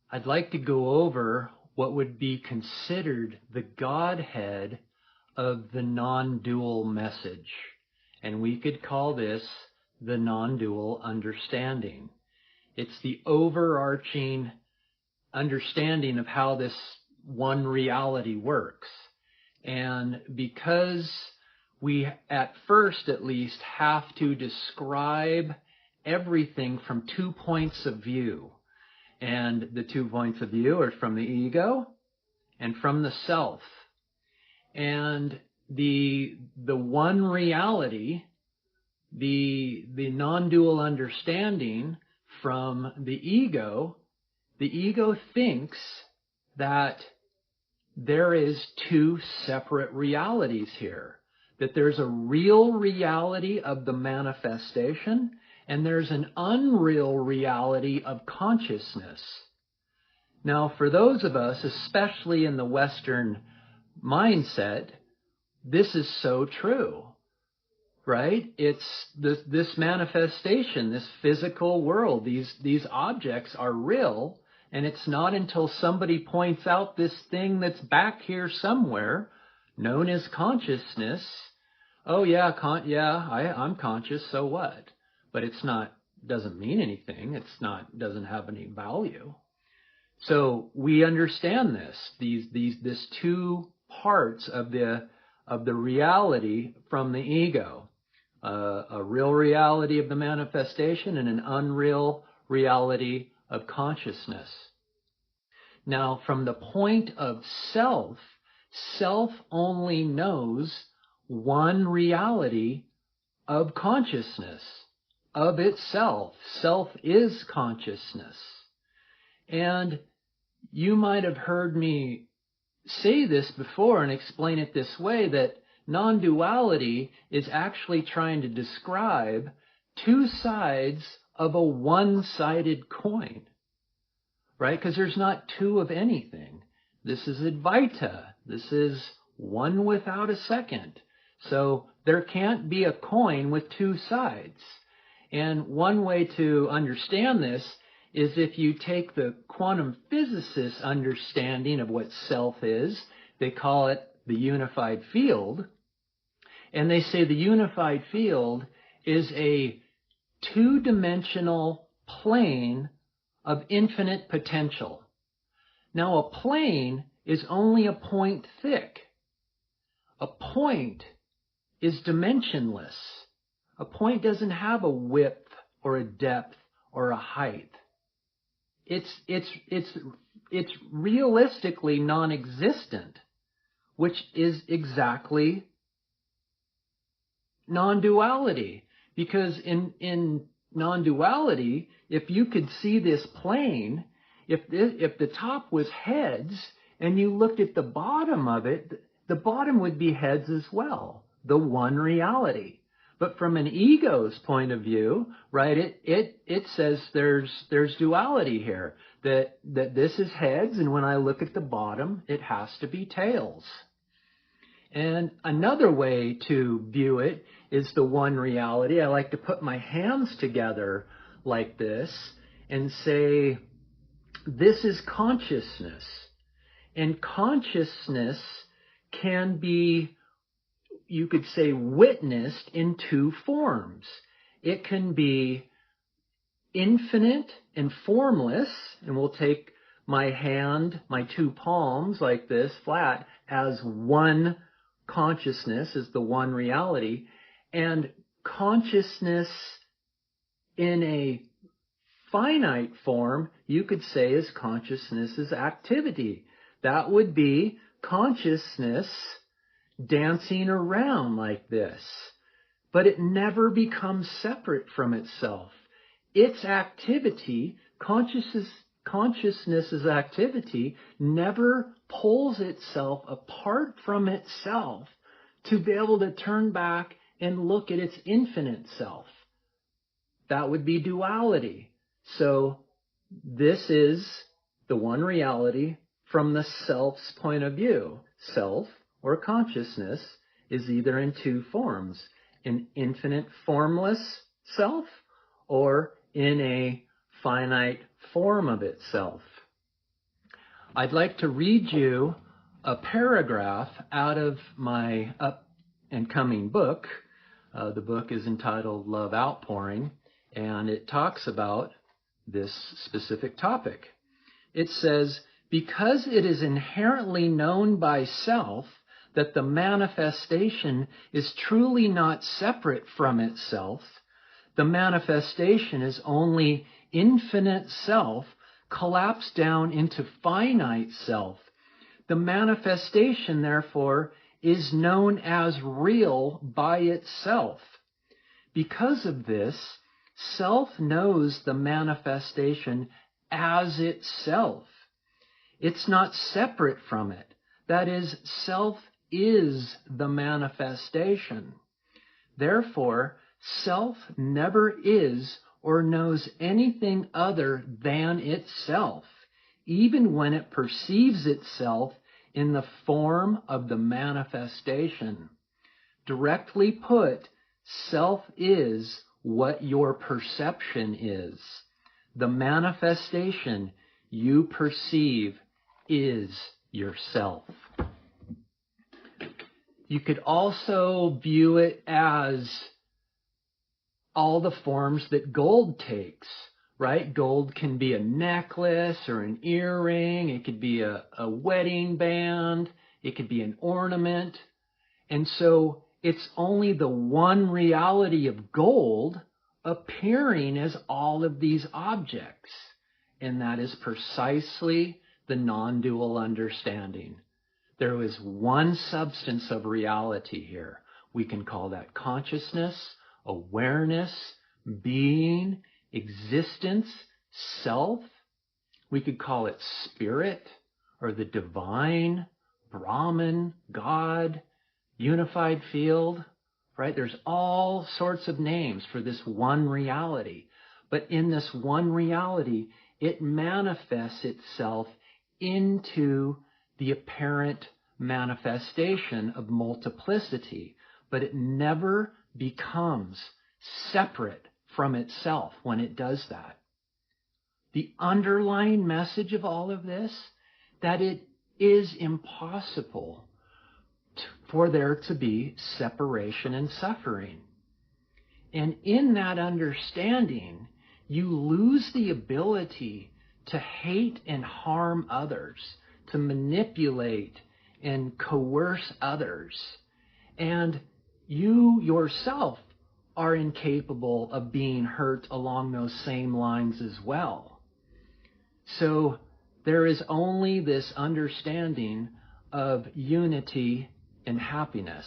I'd like to go over what would be considered the Godhead of the non-dual message. And we could call this the non-dual understanding. It's the overarching understanding of how this one reality works. And because we, at first at least, have to describe everything from 2 points of view. And the 2 points of view are from the ego and from the self. And the one reality, the non-dual understanding from the ego thinks that there is 2 separate realities here. That there's a real reality of the manifestation and there's an unreal reality of consciousness. Now, for those of us, especially in the Western mindset, this is so true, right? It's this manifestation, this physical world, these objects are real, and it's not until somebody points out this thing that's back here somewhere, known as consciousness. Oh yeah, I'm conscious, so what? But it's not, doesn't mean anything. It's not, doesn't have any value. So we understand this 2 parts of the reality from the ego, a real reality of the manifestation and an unreal reality of consciousness. Now, from the point of self, self only knows one reality of consciousness, of itself. Self is consciousness. And you might have heard me say this before and explain it this way, that non-duality is actually trying to describe 2 sides of a one-sided coin, right? Because there's not 2 of anything. This is Advaita. This is one without a second. So there can't be a coin with 2 sides. And one way to understand this is if you take the quantum physicists' understanding of what self is, they call it the unified field, and they say the unified field is a 2-dimensional plane of infinite potential. Now, a plane is only a point thick. A point is dimensionless. A point doesn't have a width or a depth or a height. It's realistically non-existent, which is exactly non-duality. Because in non-duality, if you could see this plane, if the top was heads and you looked at the bottom of it, the bottom would be heads as well, the one reality. But from an ego's point of view, right, it says there's duality here, that this is heads, and when I look at the bottom, it has to be tails. And another way to view it is the one reality. I like to put my hands together like this and say, this is consciousness. And consciousness can be, you could say, witnessed in 2 forms. It can be infinite and formless, and we'll take my hand, my 2 palms like this, flat, as one consciousness, as the one reality, and consciousness in a finite form, you could say, is consciousness's activity. That would be consciousness dancing around like this. But it never becomes separate from itself. Its activity, consciousness's activity, never pulls itself apart from itself to be able to turn back and look at its infinite self. That would be duality. So this is the one reality from the self's point of view. Self, or consciousness, is either in 2 forms, an infinite formless self or in a finite form of itself. I'd like to read you a paragraph out of my up and coming book. The book is entitled Love Outpouring, and it talks about this specific topic. It says, because it is inherently known by self that the manifestation is truly not separate from itself, the manifestation is only infinite self collapsed down into finite self. The manifestation, therefore, is known as real by itself. Because of this, self knows the manifestation as itself. It's not separate from it. That is, self is the manifestation. Therefore, self never is or knows anything other than itself, even when it perceives itself in the form of the manifestation. Directly put, self is what your perception is. The manifestation you perceive is yourself. You could also view it as all the forms that gold takes, right? Gold can be a necklace or an earring. It could be a wedding band. It could be an ornament. And so it's only the one reality of gold appearing as all of these objects. And that is precisely the non-dual understanding. There is one substance of reality here. We can call that consciousness, awareness, being, existence, self. We could call it spirit or the divine, Brahman, God, unified field, right? There's all sorts of names for this one reality. But in this one reality, it manifests itself into the apparent manifestation of multiplicity, but it never becomes separate from itself when it does that. The underlying message of all of this, that it is impossible for there to be separation and suffering. And in that understanding, you lose the ability to hate and harm others, to manipulate and coerce others. And you yourself are incapable of being hurt along those same lines as well. So there is only this understanding of unity and happiness.